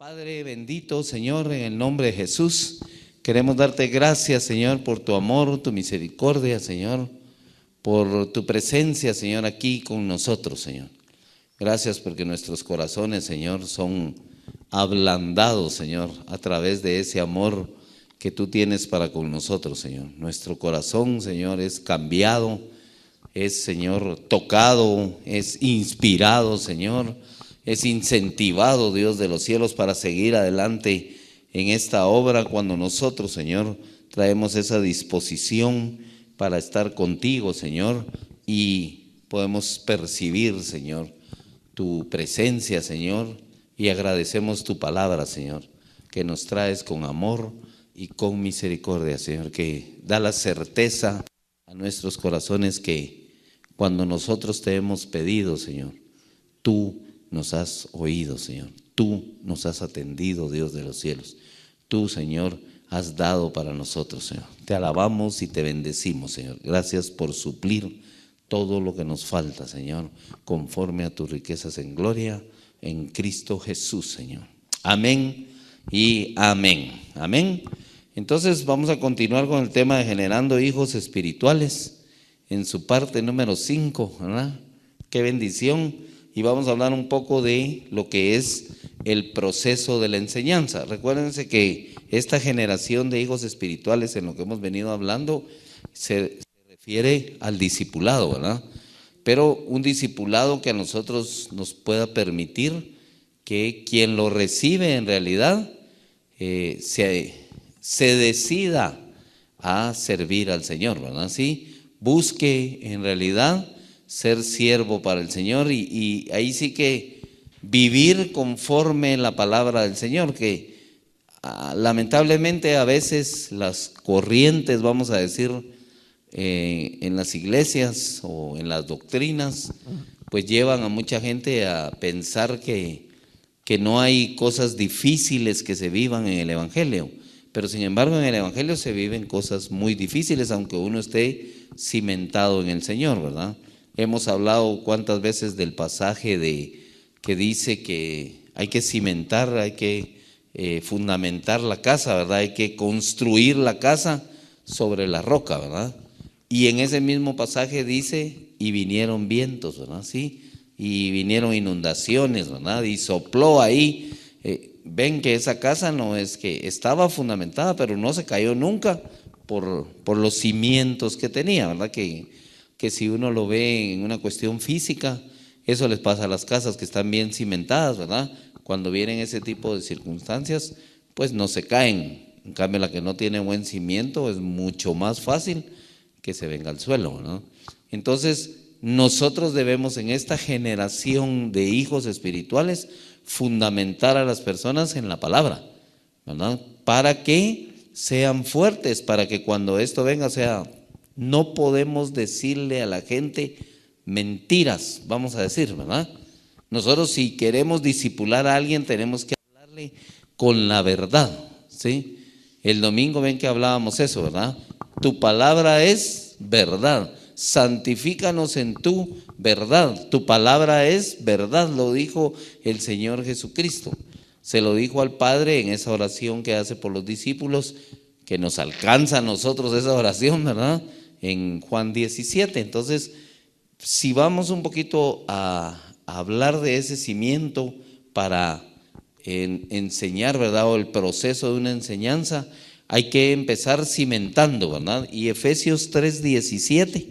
Padre bendito, Señor, en el nombre de Jesús, queremos darte gracias, Señor, por tu amor, tu misericordia, Señor, por tu presencia, Señor, aquí con nosotros, Señor. Gracias porque nuestros corazones, Señor, son ablandados, Señor, a través de ese amor que tú tienes para con nosotros, Señor. Nuestro corazón, Señor, es cambiado, es, Señor, tocado, es inspirado, Señor, es incentivado, Dios de los cielos, para seguir adelante en esta obra cuando nosotros, Señor, traemos esa disposición para estar contigo, Señor, y podemos percibir, Señor, tu presencia, Señor, y agradecemos tu palabra, Señor, que nos traes con amor y con misericordia, Señor, que da la certeza a nuestros corazones que cuando nosotros te hemos pedido, Señor, tú nos has oído, Señor. Tú nos has atendido, Dios de los cielos. Tú, Señor, has dado para nosotros, Señor. Te alabamos y te bendecimos, Señor. Gracias por suplir todo lo que nos falta, Señor, conforme a tus riquezas en gloria, en Cristo Jesús, Señor. Amén y amén. Amén. Entonces vamos a continuar con el tema de generando hijos espirituales en su parte número 5, ¿verdad? Qué bendición. Y vamos a hablar un poco de lo que es el proceso de la enseñanza. Recuérdense que esta generación de hijos espirituales, en lo que hemos venido hablando, se refiere al discipulado, ¿verdad? Pero un discipulado que a nosotros nos pueda permitir que quien lo recibe en realidad se decida a servir al Señor, ¿verdad? Sí, busque en realidad ser siervo para el Señor y ahí sí que vivir conforme la palabra del Señor, que lamentablemente a veces las corrientes, vamos a decir, en las iglesias o en las doctrinas, pues llevan a mucha gente a pensar que no hay cosas difíciles que se vivan en el Evangelio, pero sin embargo en el Evangelio se viven cosas muy difíciles, aunque uno esté cimentado en el Señor, ¿verdad? Hemos hablado cuántas veces del pasaje que dice que hay que cimentar, hay que fundamentar la casa, ¿verdad? Hay que construir la casa sobre la roca, ¿verdad? Y en ese mismo pasaje dice, y vinieron vientos, ¿verdad? Sí, y vinieron inundaciones, ¿verdad? Y sopló ahí. Ven que esa casa no es que estaba fundamentada, pero no se cayó nunca por los cimientos que tenía, ¿verdad? Que si uno lo ve en una cuestión física, eso les pasa a las casas que están bien cimentadas, ¿verdad? Cuando vienen ese tipo de circunstancias, pues no se caen. En cambio, la que no tiene buen cimiento es mucho más fácil que se venga al suelo, ¿no? Entonces, nosotros debemos en esta generación de hijos espirituales fundamentar a las personas en la palabra, ¿verdad? Para que sean fuertes, para que cuando esto venga sea... No podemos decirle a la gente mentiras, vamos a decir, ¿verdad? Nosotros si queremos discipular a alguien tenemos que hablarle con la verdad, ¿sí? El domingo ven que hablábamos eso, ¿verdad? Tu palabra es verdad, santifícanos en tu verdad, tu palabra es verdad, lo dijo el Señor Jesucristo. Se lo dijo al Padre en esa oración que hace por los discípulos, que nos alcanza a nosotros esa oración, ¿verdad? En Juan 17. Entonces, si vamos un poquito a hablar de ese cimiento para enseñar, ¿verdad? O el proceso de una enseñanza, hay que empezar cimentando, ¿verdad? Y Efesios 3:17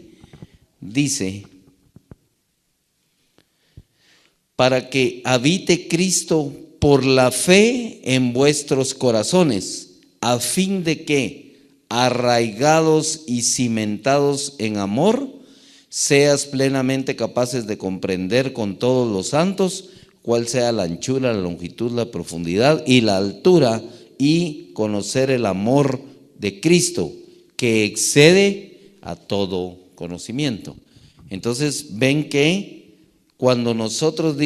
dice, para que habite Cristo por la fe en vuestros corazones, a fin de que, arraigados y cimentados en amor, seas plenamente capaces de comprender con todos los santos cuál sea la anchura, la longitud, la profundidad y la altura, y conocer el amor de Cristo, que excede a todo conocimiento. Entonces ven que cuando nosotros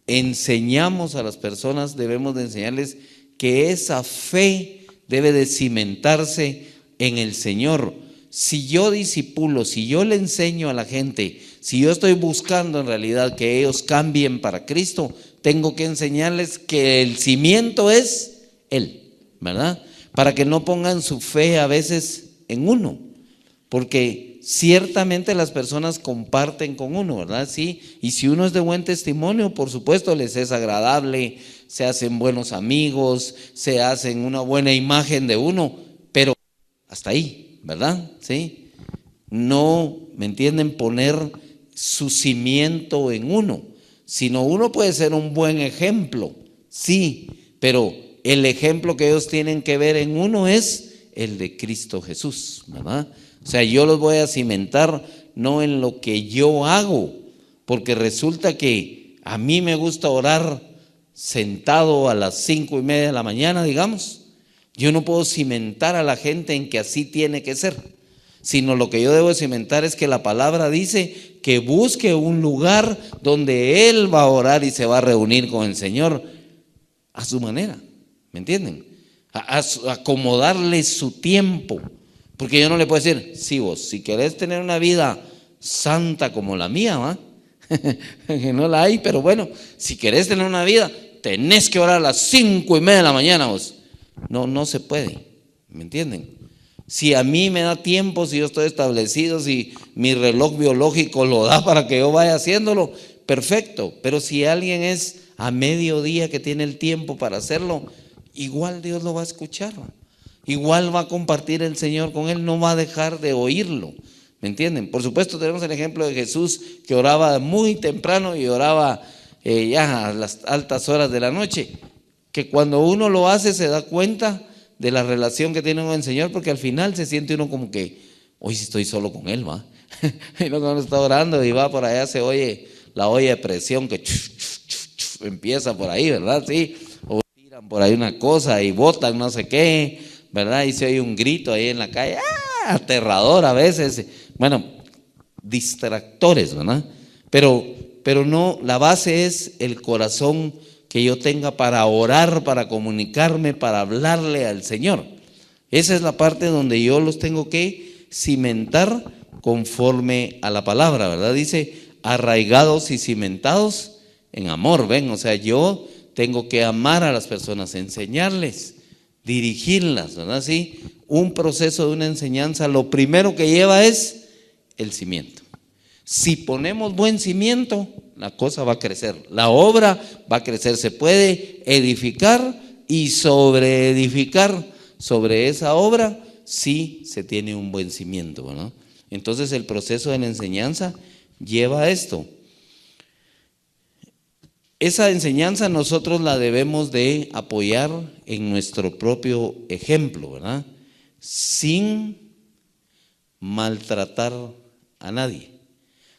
enseñamos a las personas, debemos de enseñarles que esa fe debe de cimentarse en el Señor. Si yo discipulo, si yo le enseño a la gente, si yo estoy buscando en realidad que ellos cambien para Cristo, tengo que enseñarles que el cimiento es Él, ¿verdad? Para que no pongan su fe a veces en uno, porque ciertamente las personas comparten con uno, ¿verdad? Sí, y si uno es de buen testimonio, por supuesto les es agradable, se hacen buenos amigos, se hacen una buena imagen de uno, pero hasta ahí, ¿verdad? Sí, no, ¿me entienden? Poner su cimiento en uno, sino uno puede ser un buen ejemplo, sí, pero el ejemplo que ellos tienen que ver en uno es el de Cristo Jesús, ¿verdad? O sea, yo los voy a cimentar no en lo que yo hago, porque resulta que a mí me gusta orar sentado a las 5:30 de la mañana, digamos. Yo no puedo cimentar a la gente en que así tiene que ser, sino lo que yo debo cimentar es que la palabra dice que busque un lugar donde él va a orar y se va a reunir con el Señor a su manera, ¿me entienden? A acomodarle su tiempo, porque yo no le puedo decir, sí, vos, si querés tener una vida santa como la mía, ¿va? Que no la hay, pero bueno, si querés tener una vida, tenés que orar a las 5:30 de la mañana, vos. No, no se puede, ¿me entienden? Si a mí me da tiempo, si yo estoy establecido, si mi reloj biológico lo da para que yo vaya haciéndolo, perfecto. Pero si alguien es a mediodía que tiene el tiempo para hacerlo, igual Dios lo va a escuchar, igual va a compartir el Señor con él, no va a dejar de oírlo, ¿me entienden? Por supuesto tenemos el ejemplo de Jesús, que oraba muy temprano y oraba ya a las altas horas de la noche, que cuando uno lo hace se da cuenta de la relación que tiene con el Señor, porque al final se siente uno como que, hoy sí estoy solo con él, ¿va? Y luego uno está orando y va por allá, se oye la olla de presión que empieza por ahí, ¿verdad? Sí, o tiran por ahí una cosa y botan no sé qué, ¿verdad? Y se oye un grito ahí en la calle, ¡ah! Aterrador a veces, bueno, distractores, ¿verdad? Pero no, la base es el corazón que yo tenga para orar, para comunicarme, para hablarle al Señor. Esa es la parte donde yo los tengo que cimentar conforme a la palabra, ¿verdad? Dice, arraigados y cimentados en amor, ven, o sea, yo tengo que amar a las personas, enseñarles, dirigirlas, ¿verdad? Sí, un proceso de una enseñanza, lo primero que lleva es el cimiento. Si ponemos buen cimiento, la cosa va a crecer, la obra va a crecer, se puede edificar y sobreedificar sobre esa obra si se tiene un buen cimiento, ¿verdad? Entonces el proceso de la enseñanza lleva a esto. Esa enseñanza nosotros la debemos de apoyar en nuestro propio ejemplo, ¿verdad? Sin maltratar a nadie,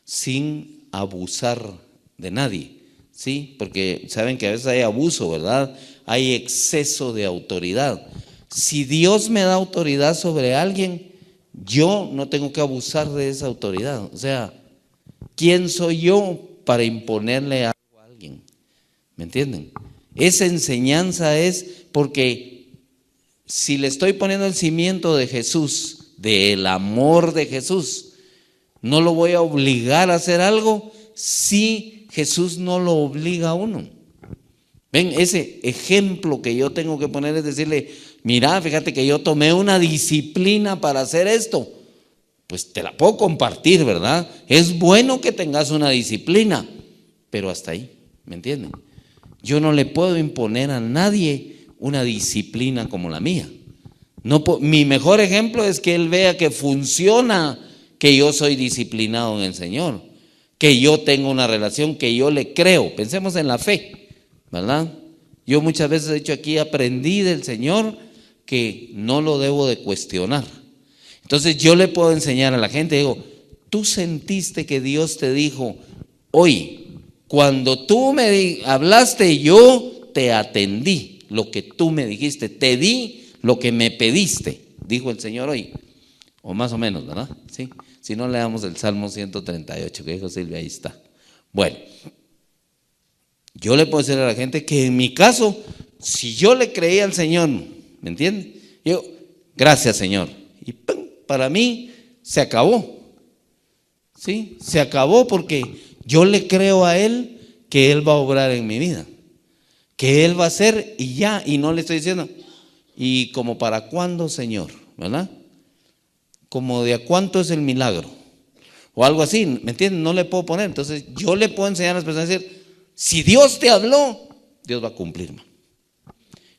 sin abusar de nadie, ¿sí? Porque saben que a veces hay abuso, ¿verdad? Hay exceso de autoridad. Si Dios me da autoridad sobre alguien, yo no tengo que abusar de esa autoridad. O sea, ¿quién soy yo para imponerle algo a alguien? ¿Me entienden? Esa enseñanza es porque si le estoy poniendo el cimiento de Jesús, del amor de Jesús, no lo voy a obligar a hacer algo si Jesús no lo obliga a uno. Ven, ese ejemplo que yo tengo que poner es decirle, mira, fíjate que yo tomé una disciplina para hacer esto. Pues te la puedo compartir, ¿verdad? Es bueno que tengas una disciplina, pero hasta ahí, ¿me entienden? Yo no le puedo imponer a nadie una disciplina como la mía. No, mi mejor ejemplo es que él vea que funciona, que yo soy disciplinado en el Señor, que yo tengo una relación, que yo le creo. Pensemos en la fe, ¿verdad? Yo muchas veces he dicho aquí, aprendí del Señor que no lo debo de cuestionar. Entonces yo le puedo enseñar a la gente, digo, tú sentiste que Dios te dijo, hoy, cuando tú me hablaste, yo te atendí lo que tú me dijiste, te di lo que me pediste, dijo el Señor hoy, o más o menos, ¿verdad? Sí. Si no, leamos el Salmo 138 que dijo Silvia, ahí está. Bueno, yo le puedo decir a la gente que en mi caso, si yo le creí al Señor, ¿me entiende? Yo, gracias Señor, y ¡pum! Para mí se acabó, ¿sí? Se acabó porque yo le creo a Él que Él va a obrar en mi vida. que Él va a hacer y ya, y no le estoy diciendo, ¿y como para cuándo, Señor? ¿Verdad? Como de a cuánto es el milagro, o algo así, ¿me entienden? No le puedo poner. Entonces yo le puedo enseñar a las personas a decir, si Dios te habló, Dios va a cumplir.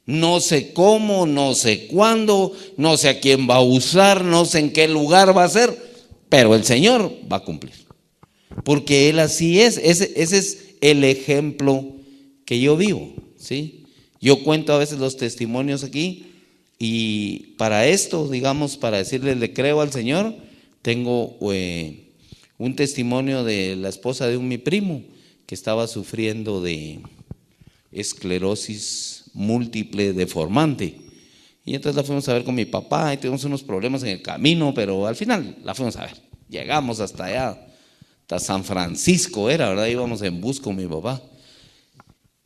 No sé cómo, no sé cuándo, no sé a quién va a usar, no sé en qué lugar va a ser, pero el Señor va a cumplir, porque Él así es. Ese es el ejemplo que yo vivo, ¿sí? Yo cuento a veces los testimonios aquí, y para esto, digamos, para decirle le creo al Señor, tengo un testimonio de la esposa de mi primo que estaba sufriendo de esclerosis múltiple deformante. Y entonces la fuimos a ver con mi papá y tuvimos unos problemas en el camino, pero al final la fuimos a ver. Llegamos hasta allá, hasta San Francisco era, ¿verdad? Íbamos en bus con mi papá.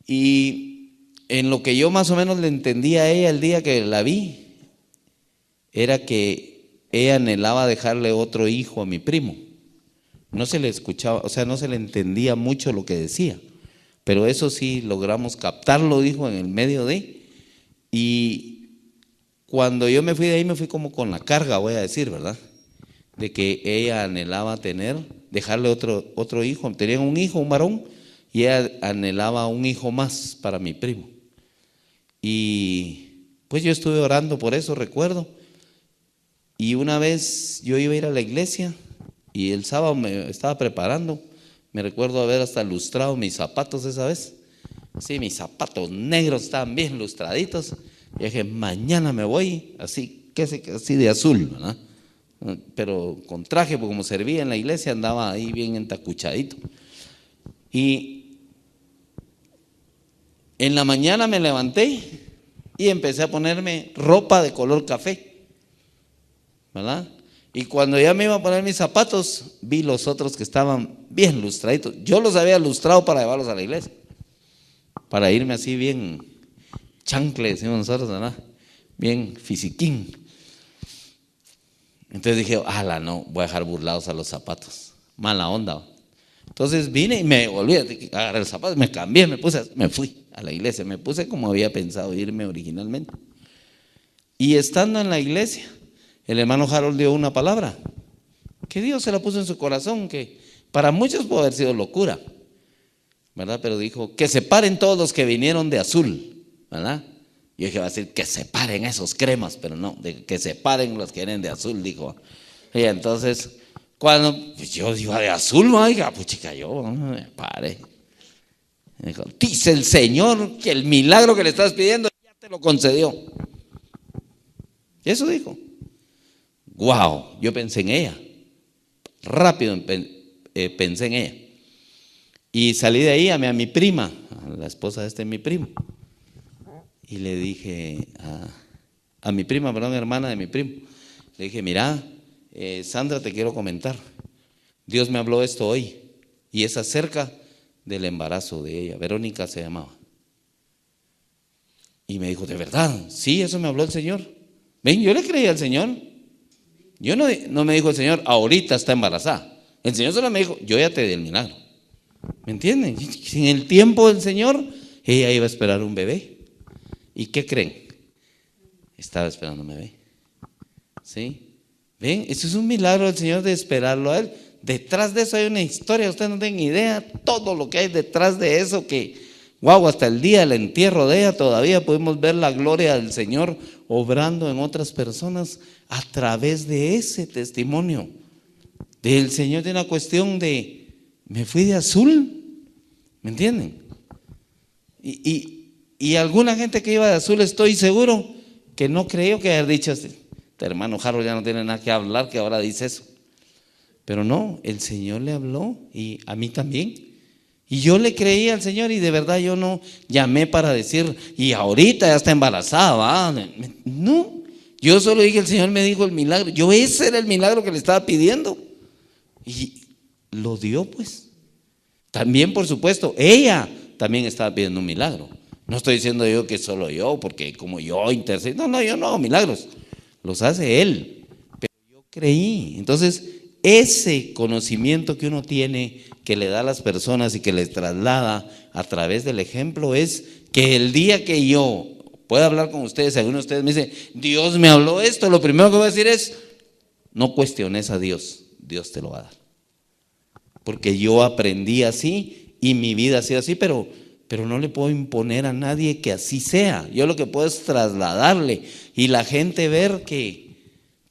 Y en lo que yo más o menos le entendí a ella el día que la vi, era que ella anhelaba dejarle otro hijo a mi primo. No se le escuchaba, o sea, no se le entendía mucho lo que decía, pero eso sí logramos captarlo, dijo, en el medio de. Y cuando yo me fui de ahí, me fui como con la carga, voy a decir, ¿verdad? De que ella anhelaba dejarle otro hijo. Tenían un hijo, un varón, y ella anhelaba un hijo más para mi primo. Y pues yo estuve orando por eso, recuerdo. Y una vez yo iba a ir a la iglesia y el sábado me estaba preparando. Me recuerdo haber hasta lustrado mis zapatos esa vez. Sí, mis zapatos negros estaban bien lustraditos. Y dije, mañana me voy así de azul, ¿verdad? Pero con traje, porque como servía en la iglesia andaba ahí bien entacuchadito. Y en la mañana me levanté y empecé a ponerme ropa de color café, ¿verdad? Y cuando ya me iba a poner mis zapatos, vi los otros que estaban bien lustraditos. Yo los había lustrado para llevarlos a la iglesia, para irme así bien chancle, decimos nosotros, ¿verdad? Bien fisiquín. Entonces dije, no, voy a dejar burlados a los zapatos. Mala onda. Entonces vine y me volví, agarré los zapatos, me cambié, me fui a la iglesia. Me puse como había pensado irme originalmente. Y estando en la iglesia, el hermano Harold dio una palabra que Dios se la puso en su corazón, que para muchos puede haber sido locura, ¿verdad? Pero dijo, que se paren todos los que vinieron de azul, ¿verdad? Yo dije, va a decir, que se paren esos cremas, pero no, que se paren los que vienen de azul, dijo. Y entonces, cuando pues yo iba de azul, oiga, pues chica, yo me pare. Dijo, dice el Señor que el milagro que le estás pidiendo ya te lo concedió. Eso dijo. Wow, yo pensé en ella. Rápido pensé en ella. Y salí de ahí, llamé a mi prima, a la esposa de mi primo. Y le dije a mi prima, perdón, hermana de mi primo. Le dije, mira, Sandra, te quiero comentar. Dios me habló esto hoy. Y es acerca del embarazo de ella. Verónica se llamaba. Y me dijo, ¿de verdad? Sí, eso me habló el Señor. Ven, yo le creí al Señor. Yo no me dijo el Señor, ahorita está embarazada. El Señor solo me dijo, yo ya te di el milagro. ¿Me entienden? En el tiempo del Señor, ella iba a esperar un bebé. ¿Y qué creen? Estaba esperando un bebé. ¿Sí? ¿Ven? Eso es un milagro del Señor, de esperarlo a Él. Detrás de eso hay una historia, ustedes no tienen idea todo lo que hay detrás de eso, que wow, hasta el día del entierro de ella todavía podemos ver la gloria del Señor obrando en otras personas a través de ese testimonio del Señor, de una cuestión de, me fui de azul, ¿me entienden? Y alguna gente que iba de azul, estoy seguro que no creyó que haber dicho, este hermano Harold ya no tiene nada que hablar, que ahora dice eso. Pero no, el Señor le habló, y a mí también. Y yo le creí al Señor, y de verdad yo no llamé para decir, y ahorita ya está embarazada, ¿va? No, yo solo dije, el Señor me dijo el milagro. Ese era el milagro que le estaba pidiendo. Y lo dio, pues. También, por supuesto, ella también estaba pidiendo un milagro. No estoy diciendo yo que solo yo, porque como yo intercedo. No, yo no hago milagros. Los hace Él. Pero yo creí. Entonces, ese conocimiento que uno tiene, que le da a las personas y que les traslada a través del ejemplo, es que el día que yo pueda hablar con ustedes, algunos de ustedes me dicen, Dios me habló esto, lo primero que voy a decir es, no cuestiones a Dios, Dios te lo va a dar. Porque yo aprendí así y mi vida ha sido así, pero no le puedo imponer a nadie que así sea. Yo lo que puedo es trasladarle y la gente ver que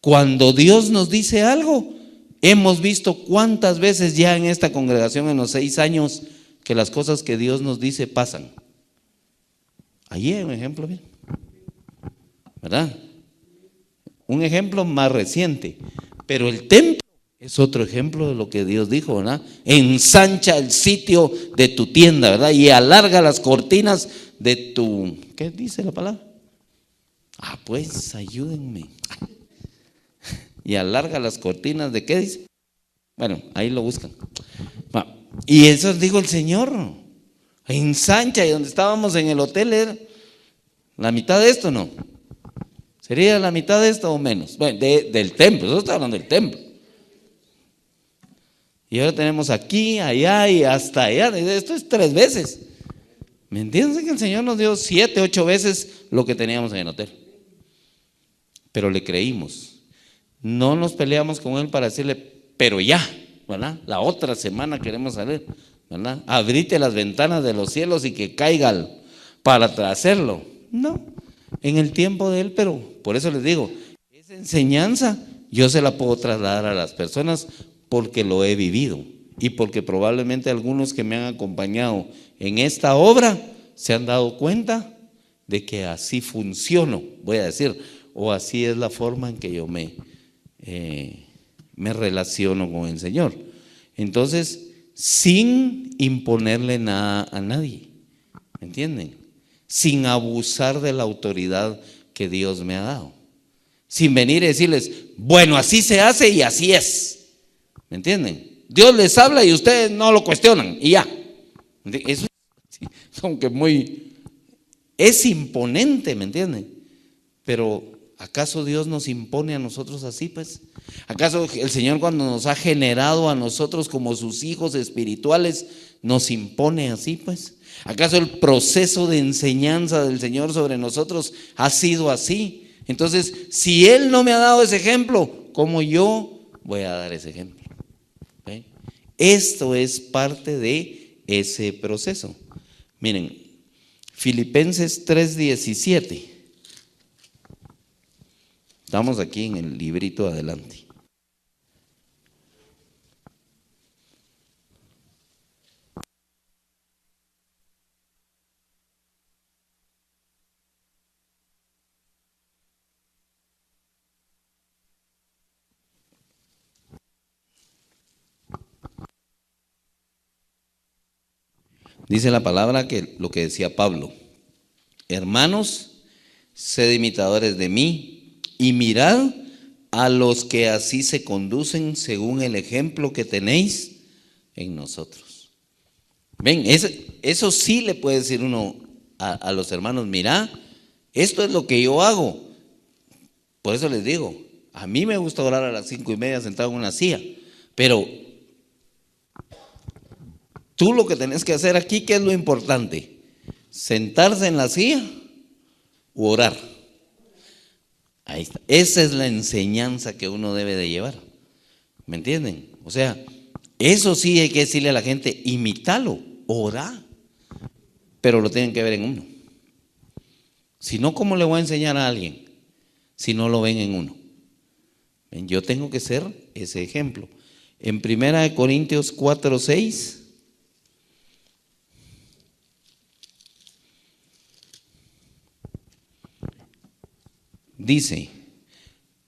cuando Dios nos dice algo, hemos visto cuántas veces ya en esta congregación en los 6 años que las cosas que Dios nos dice pasan. Allí hay un ejemplo, bien, ¿verdad? Un ejemplo más reciente, pero el templo es otro ejemplo de lo que Dios dijo, ¿verdad? Ensancha el sitio de tu tienda, ¿verdad? Y alarga las cortinas de tu, ¿qué dice la palabra? Pues ayúdenme. Y alarga las cortinas de, ¿qué dice? Bueno, ahí lo buscan. Y eso dijo el Señor. Ensancha, y donde estábamos en el hotel era la mitad de esto, ¿no? ¿Sería la mitad de esto o menos? Bueno, del templo, eso está hablando del templo. Y ahora tenemos aquí, allá y hasta allá. Esto es 3 veces. ¿Me entiendes? Que el Señor nos dio 7, 8 veces lo que teníamos en el hotel. Pero le creímos. No nos peleamos con Él para decirle, pero ya, ¿verdad? La otra semana queremos salir, ¿verdad? Abrite las ventanas de los cielos y que caiga para hacerlo. No, en el tiempo de Él, pero por eso les digo, esa enseñanza yo se la puedo trasladar a las personas porque lo he vivido y porque probablemente algunos que me han acompañado en esta obra se han dado cuenta de que así funciono, voy a decir, o así es la forma en que yo me relaciono con el Señor. Entonces, sin imponerle nada a nadie, ¿me entienden? Sin abusar de la autoridad que Dios me ha dado, sin venir y decirles, bueno, así se hace y así es, ¿me entienden? Dios les habla y ustedes no lo cuestionan y ya. Eso es como que es imponente, ¿me entienden? Pero ¿acaso Dios nos impone a nosotros así, pues? ¿Acaso el Señor, cuando nos ha generado a nosotros como sus hijos espirituales, nos impone así, pues? ¿Acaso el proceso de enseñanza del Señor sobre nosotros ha sido así? Entonces, si Él no me ha dado ese ejemplo, ¿cómo yo voy a dar ese ejemplo? ¿Ve? Esto es parte de ese proceso. Miren, Filipenses 3:17. Estamos aquí en el librito adelante. Dice la palabra que lo que decía Pablo: hermanos, sed imitadores de mí y mirad a los que así se conducen según el ejemplo que tenéis en nosotros. Ven, eso sí le puede decir uno a los hermanos: mira, esto es lo que yo hago. Por eso les digo, a mí me gusta orar a las 5:30 sentado en una silla, pero tú lo que tenés que hacer aquí, ¿qué es lo importante? ¿Sentarse en la silla o orar? Ahí está. Esa es la enseñanza que uno debe de llevar. ¿Me entienden? O sea, eso sí hay que decirle a la gente: imítalo, orá. Pero lo tienen que ver en uno. Si no, ¿cómo le voy a enseñar a alguien si no lo ven en uno? Yo tengo que ser ese ejemplo. En 1 Corintios 4:6 dice: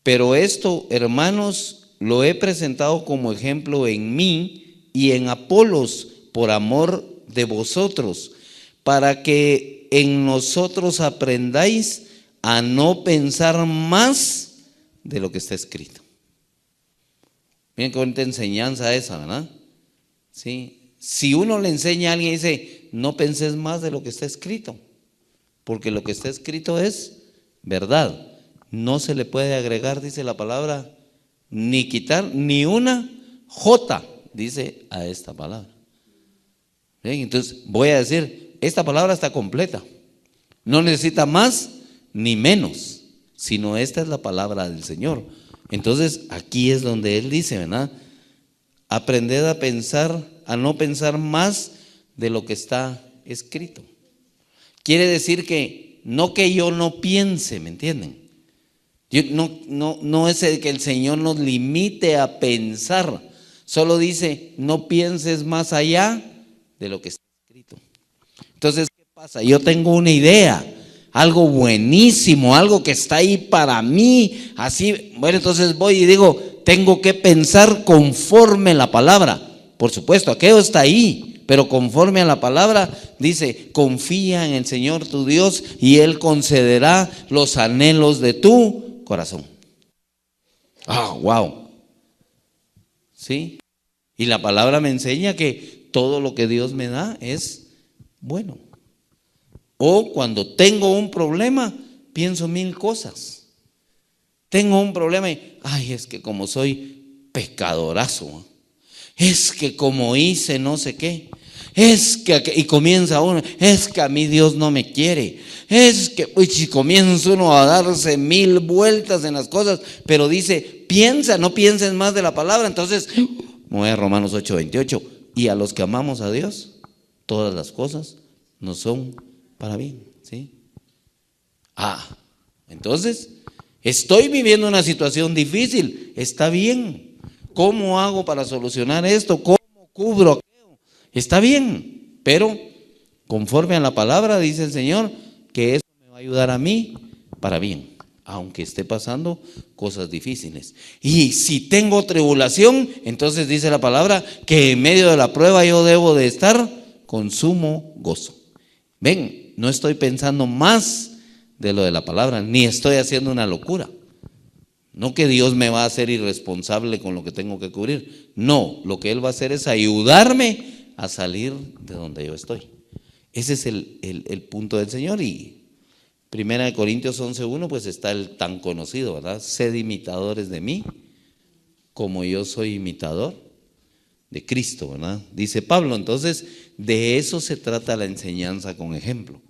pero esto, hermanos, lo he presentado como ejemplo en mí y en Apolos por amor de vosotros, para que en nosotros aprendáis a no pensar más de lo que está escrito. Miren qué bonita enseñanza esa, ¿verdad? Sí. Si uno le enseña a alguien y dice: no penses más de lo que está escrito, porque lo que está escrito es verdad. No se le puede agregar, dice la palabra, ni quitar ni una jota, dice, a esta palabra. Bien, entonces voy a decir: esta palabra está completa, No necesita más ni menos, sino esta es la palabra del Señor. Entonces aquí es donde Él dice, ¿verdad? Aprended a pensar, a no pensar más de lo que está escrito. Quiere decir que yo no piense, ¿me entienden? No es el que el Señor nos limite a pensar, solo dice, no pienses más allá de lo que está escrito. Entonces, ¿qué pasa? Yo tengo una idea, algo buenísimo, algo que está ahí para mí, así, bueno, entonces voy y digo, tengo que pensar conforme la palabra. Por supuesto, aquello está ahí, pero conforme a la palabra, dice, confía en el Señor tu Dios y Él concederá los anhelos de tu corazón. Wow. ¿Sí? Y la palabra me enseña que todo lo que Dios me da es bueno. O cuando tengo un problema, pienso mil cosas. Tengo un problema y, es que como soy pecadorazo, es que como hice no sé qué, es que, y comienza uno, es que a mí Dios no me quiere, es que, y comienza uno a darse mil vueltas en las cosas, pero dice, no pienses más de la palabra. Entonces, me voy a Romanos 8:28, y a los que amamos a Dios, todas las cosas nos son para bien, ¿sí? Entonces, estoy viviendo una situación difícil, está bien. ¿Cómo hago para solucionar esto? ¿Cómo cubro aquello? Está bien, pero conforme a la palabra dice el Señor que eso me va a ayudar a mí para bien, aunque esté pasando cosas difíciles. Y si tengo tribulación, entonces dice la palabra que en medio de la prueba yo debo de estar con sumo gozo. Ven, no estoy pensando más de lo de la palabra, ni estoy haciendo una locura. No que Dios me va a hacer irresponsable con lo que tengo que cubrir. No, lo que Él va a hacer es ayudarme a salir de donde yo estoy. Ese es el punto del Señor. Y 1 Corintios 11:1 pues está el tan conocido, ¿verdad? Sed imitadores de mí, como yo soy imitador de Cristo, ¿verdad? Dice Pablo. Entonces, de eso se trata la enseñanza con ejemplo.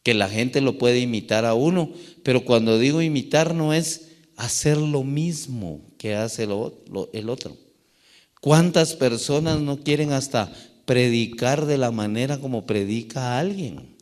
Que la gente lo puede imitar a uno, pero cuando digo imitar no es hacer lo mismo que hace el otro. ¿Cuántas personas no quieren hasta predicar de la manera como predica alguien?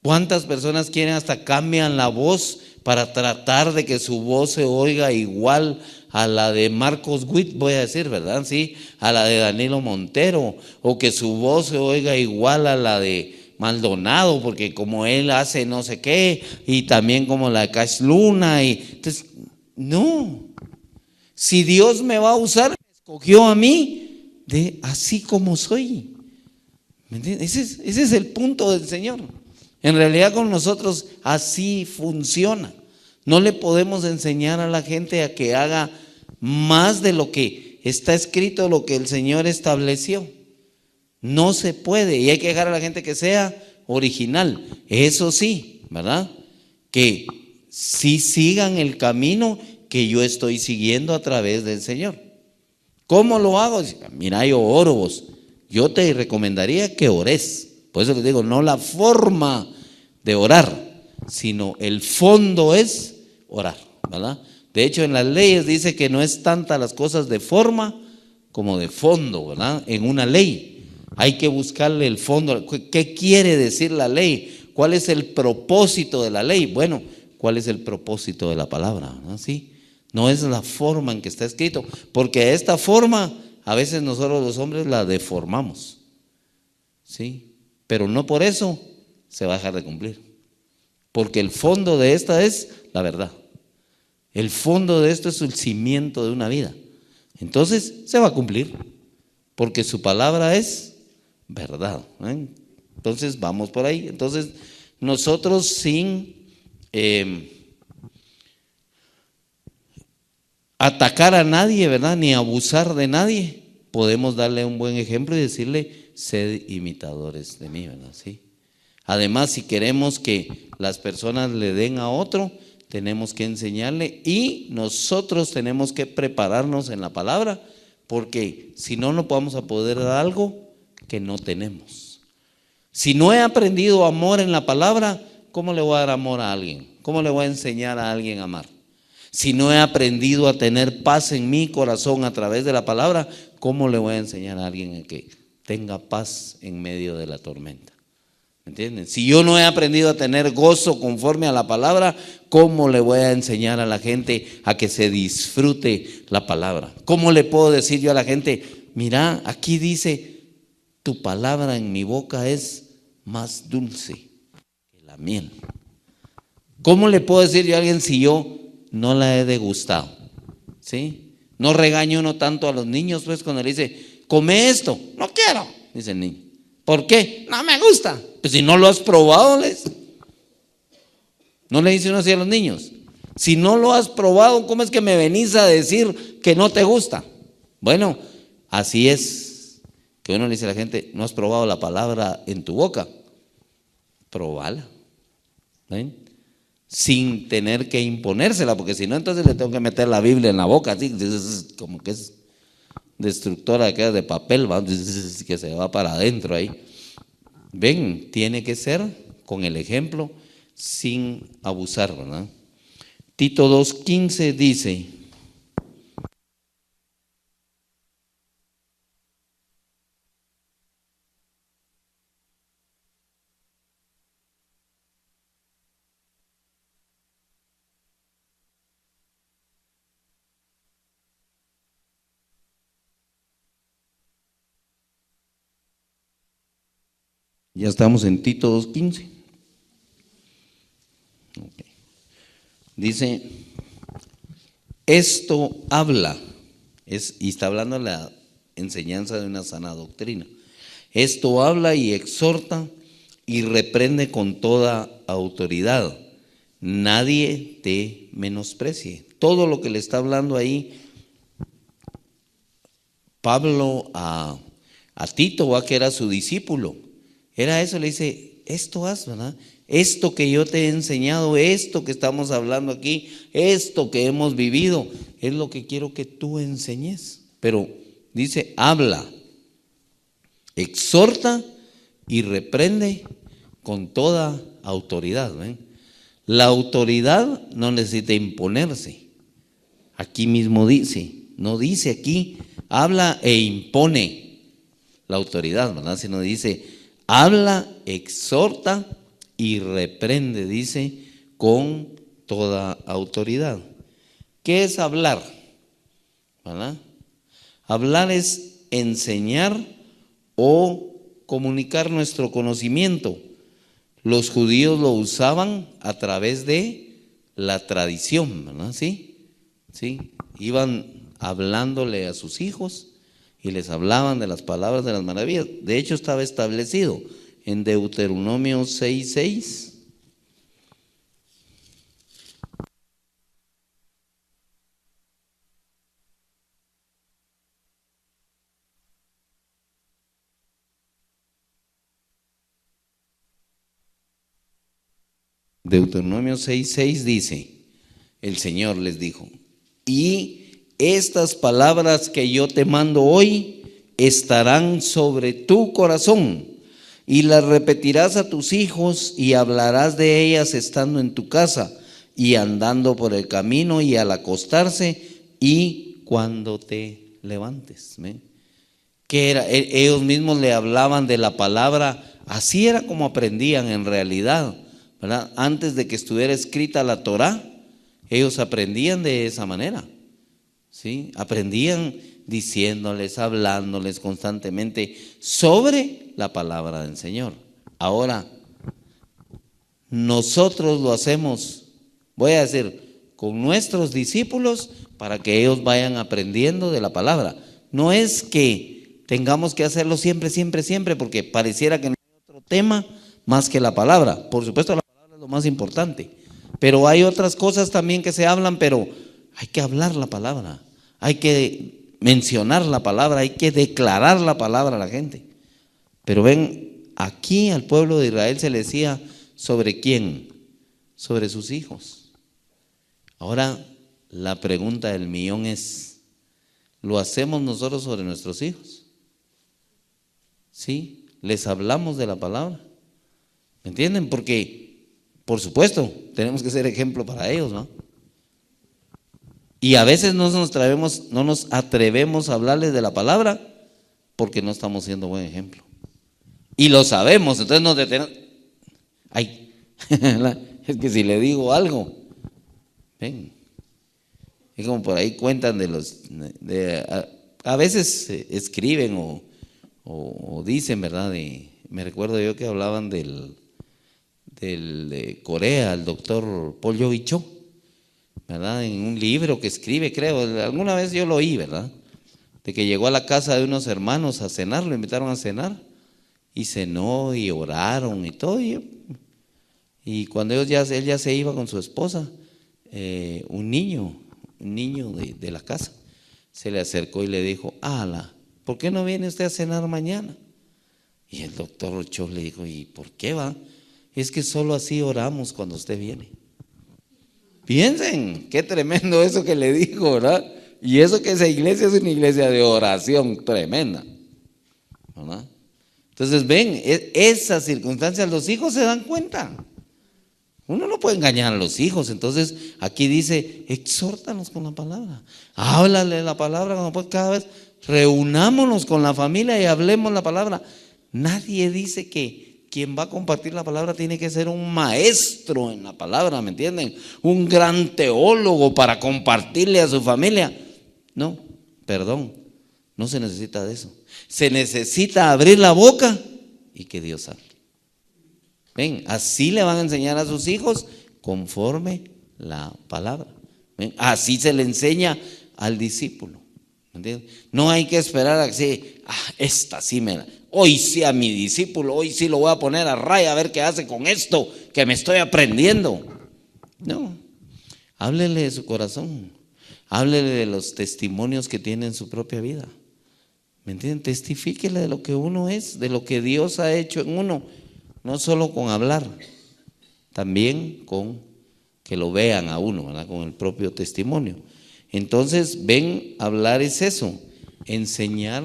¿Cuántas personas quieren hasta cambian la voz para tratar de que su voz se oiga igual a la de Marcos Witt, voy a decir, ¿verdad? Sí, a la de Danilo Montero, o que su voz se oiga igual a la de Maldonado, porque como él hace no sé qué, y también como la de Cash Luna, y entonces, no. Si Dios me va a usar, me escogió a mí de así como soy. ¿Me entiendes? Ese es el punto del Señor. En realidad con nosotros así funciona. No le podemos enseñar a la gente a que haga más de lo que está escrito, lo que el Señor estableció. No se puede, y hay que dejar a la gente que sea original. Eso sí, ¿verdad? Que sí sigan el camino que yo estoy siguiendo a través del Señor. ¿Cómo lo hago? Mira, yo oro vos. Yo te recomendaría que ores. Por eso les digo, no la forma de orar, sino el fondo es orar, ¿verdad? De hecho, en las leyes dice que no es tanta las cosas de forma como de fondo, ¿verdad? En una ley hay que buscarle el fondo. ¿Qué quiere decir la ley? ¿Cuál es el propósito de la ley? Bueno, ¿cuál es el propósito de la palabra? ¿No? ¿Sí? No es la forma en que está escrito, porque esta forma a veces nosotros los hombres la deformamos, ¿sí? Pero no por eso se va a dejar de cumplir, porque el fondo de esta es la verdad. El fondo de esto es el cimiento de una vida. Entonces se va a cumplir, porque su palabra es verdad, ¿eh? Entonces vamos por ahí. Entonces nosotros sin atacar a nadie, ¿verdad? Ni abusar de nadie, podemos darle un buen ejemplo y decirle, sed imitadores de mí, ¿verdad? Sí. Además, si queremos que las personas le den a otro, tenemos que enseñarle y nosotros tenemos que prepararnos en la palabra, porque si no, no vamos a poder dar algo que no tenemos. Si no he aprendido amor en la palabra, ¿cómo le voy a dar amor a alguien? ¿Cómo le voy a enseñar a alguien a amar? Si no he aprendido a tener paz en mi corazón a través de la palabra, ¿cómo le voy a enseñar a alguien a que tenga paz en medio de la tormenta? ¿Me entienden? Si yo no he aprendido a tener gozo conforme a la palabra, ¿cómo le voy a enseñar a la gente a que se disfrute la palabra? ¿Cómo le puedo decir yo a la gente, mira, aquí dice, tu palabra en mi boca es más dulce que la miel? ¿Cómo le puedo decir yo a alguien si yo no la he degustado? ¿Sí? No regaño uno tanto a los niños, pues, cuando le dice, come esto. No quiero, dice el niño. ¿Por qué? No me gusta. Pues si no lo has probado, no le dice uno así a los niños. Si no lo has probado, ¿cómo es que me venís a decir que no te gusta? Bueno, así es que uno le dice a la gente, no has probado la palabra en tu boca, probala. ¿Ven? Sin tener que imponérsela, porque si no, entonces le tengo que meter la Biblia en la boca, así como que es destructora, que es de papel, que se va para adentro ahí. Ven, tiene que ser con el ejemplo, sin abusar, ¿verdad? Tito 2:15 dice: ya estamos en Tito 2:15. Okay. Dice, esto habla, y está hablando de la enseñanza de una sana doctrina. Esto habla y exhorta y reprende con toda autoridad. Nadie te menosprecie. Todo lo que le está hablando ahí Pablo a Tito, que era su discípulo, era eso, le dice, esto haz, ¿verdad? Esto que yo te he enseñado, esto que estamos hablando aquí, esto que hemos vivido, es lo que quiero que tú enseñes. Pero dice, habla, exhorta y reprende con toda autoridad. ¿Ven? La autoridad no necesita imponerse. Aquí mismo dice, no dice aquí, habla e impone la autoridad, ¿verdad? Sino dice, habla, exhorta y reprende, dice, con toda autoridad. ¿Qué es hablar? ¿Verdad? Hablar es enseñar o comunicar nuestro conocimiento. Los judíos lo usaban a través de la tradición, ¿verdad? ¿Sí? Iban hablándole a sus hijos y les hablaban de las palabras de las maravillas. De hecho, estaba establecido en Deuteronomio 6:6. Deuteronomio 6:6 dice, el Señor les dijo, y estas palabras que yo te mando hoy estarán sobre tu corazón y las repetirás a tus hijos y hablarás de ellas estando en tu casa y andando por el camino y al acostarse y cuando te levantes. ¿Ven? ¿Qué era? Ellos mismos le hablaban de la palabra, así era como aprendían en realidad, ¿verdad? Antes de que estuviera escrita la Torá, ellos aprendían de esa manera, ¿sí? Aprendían diciéndoles, hablándoles constantemente sobre la palabra del Señor. Ahora, nosotros lo hacemos, voy a decir, con nuestros discípulos para que ellos vayan aprendiendo de la palabra. No es que tengamos que hacerlo siempre, siempre, siempre, porque pareciera que no hay otro tema más que la palabra. Por supuesto, la palabra es lo más importante, pero hay otras cosas también que se hablan, pero hay que hablar la palabra, hay que mencionar la palabra, hay que declarar la palabra a la gente. Pero ven, aquí al pueblo de Israel se le decía, ¿sobre quién? Sobre sus hijos. Ahora, la pregunta del millón es, ¿lo hacemos nosotros sobre nuestros hijos? ¿Sí? ¿Les hablamos de la palabra? ¿Me entienden? Porque Por supuesto, tenemos que ser ejemplo para ellos, ¿no? Y a veces no nos atrevemos a hablarles de la palabra porque no estamos siendo buen ejemplo. Y lo sabemos, entonces nos detenemos. Ay, es que si le digo algo, ven. Es como por ahí cuentan a veces escriben o dicen, ¿verdad? Me recuerdo yo que hablaban de Corea, el doctor Paul Yogi-Cho, ¿verdad? En un libro que escribe, creo, alguna vez yo lo oí, ¿verdad? De que llegó a la casa de unos hermanos a cenar, lo invitaron a cenar, y cenó y oraron y todo. Y cuando él ya se iba con su esposa, un niño de la casa se le acercó y le dijo: ala, ¿por qué no viene usted a cenar mañana? Y el doctor Cho le dijo: ¿y por qué va? Es que solo así oramos cuando usted viene. Piensen, qué tremendo eso que le dijo, ¿verdad? Y eso que esa iglesia es una iglesia de oración tremenda, ¿verdad? Entonces ven, esas circunstancias los hijos se dan cuenta. Uno no puede engañar a los hijos. Entonces aquí dice: exhórtanos con la palabra, háblale la palabra cuando puedas. Cada vez reunámonos con la familia y hablemos la palabra. Nadie dice que quien va a compartir la palabra tiene que ser un maestro en la palabra, ¿me entienden? Un gran teólogo para compartirle a su familia. No, perdón, no se necesita de eso. Se necesita abrir la boca y que Dios hable. Ven, así le van a enseñar a sus hijos conforme la palabra. ¿Ven? Así se le enseña al discípulo. ¿Entiendes? No hay que esperar a que sí, hoy sí a mi discípulo, hoy sí lo voy a poner a raya a ver qué hace con esto que me estoy aprendiendo. No, háblele de su corazón, háblele de los testimonios que tiene en su propia vida. ¿Me entienden? Testifíquele de lo que uno es, de lo que Dios ha hecho en uno. No solo con hablar, también con que lo vean a uno, ¿verdad? Con el propio testimonio. Entonces, ven, hablar es eso, enseñar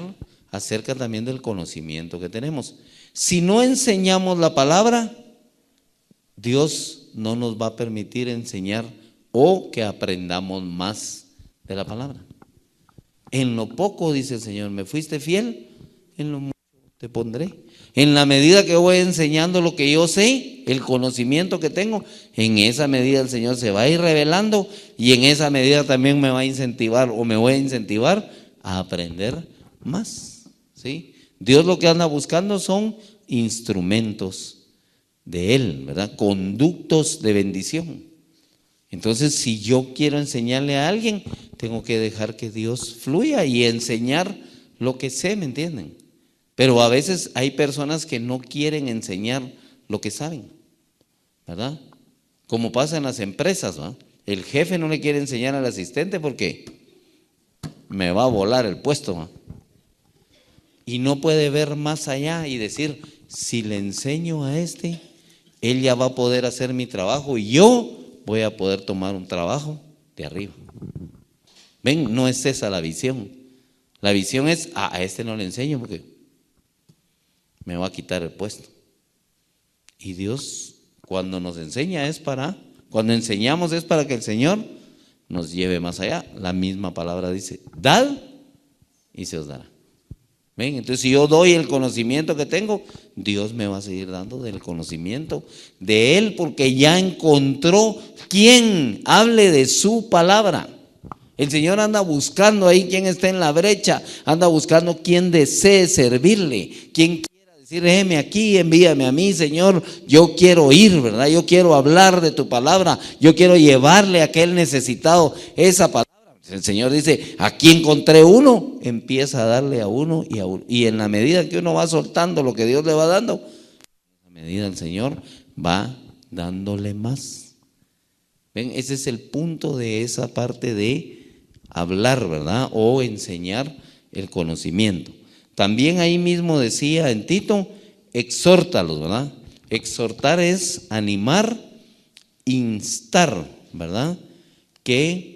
acerca también del conocimiento que tenemos. Si no enseñamos la palabra, Dios no nos va a permitir enseñar o que aprendamos más de la palabra. En lo poco, dice el Señor, me fuiste fiel, en lo mucho te pondré. En la medida que voy enseñando lo que yo sé, el conocimiento que tengo, en esa medida el Señor se va a ir revelando y en esa medida también me va a incentivar o me voy a incentivar a aprender más, ¿sí? Dios lo que anda buscando son instrumentos de Él, ¿verdad? Conductos de bendición. Entonces, si yo quiero enseñarle a alguien, tengo que dejar que Dios fluya y enseñar lo que sé, ¿me entienden? Pero a veces hay personas que no quieren enseñar lo que saben, ¿verdad? Como pasa en las empresas, ¿verdad? El jefe no le quiere enseñar al asistente porque me va a volar el puesto, ¿verdad? Y no puede ver más allá y decir: si le enseño a este, él ya va a poder hacer mi trabajo y yo voy a poder tomar un trabajo de arriba. Ven, no es esa la visión. La visión es: a este no le enseño porque me va a quitar el puesto. Y Dios, cuando nos enseña cuando enseñamos es para que el Señor nos lleve más allá. La misma palabra dice: dad y se os dará. ¿Ven? Entonces, si yo doy el conocimiento que tengo, Dios me va a seguir dando del conocimiento de Él, porque ya encontró quien hable de su palabra. El Señor anda buscando ahí quien está en la brecha, anda buscando quien desee servirle, quien quiera decir: heme aquí, envíame a mí, Señor, yo quiero ir, ¿verdad? Yo quiero hablar de tu palabra, yo quiero llevarle a aquel necesitado esa palabra. El Señor dice: aquí encontré uno, empieza a darle a uno y a uno. Y en la medida que uno va soltando lo que Dios le va dando, en la medida el Señor va dándole más. ¿Ven? Ese es el punto de esa parte de hablar, ¿verdad? O enseñar el conocimiento. También ahí mismo decía en Tito: exhórtalos, ¿verdad? Exhortar es animar, instar, ¿verdad? Que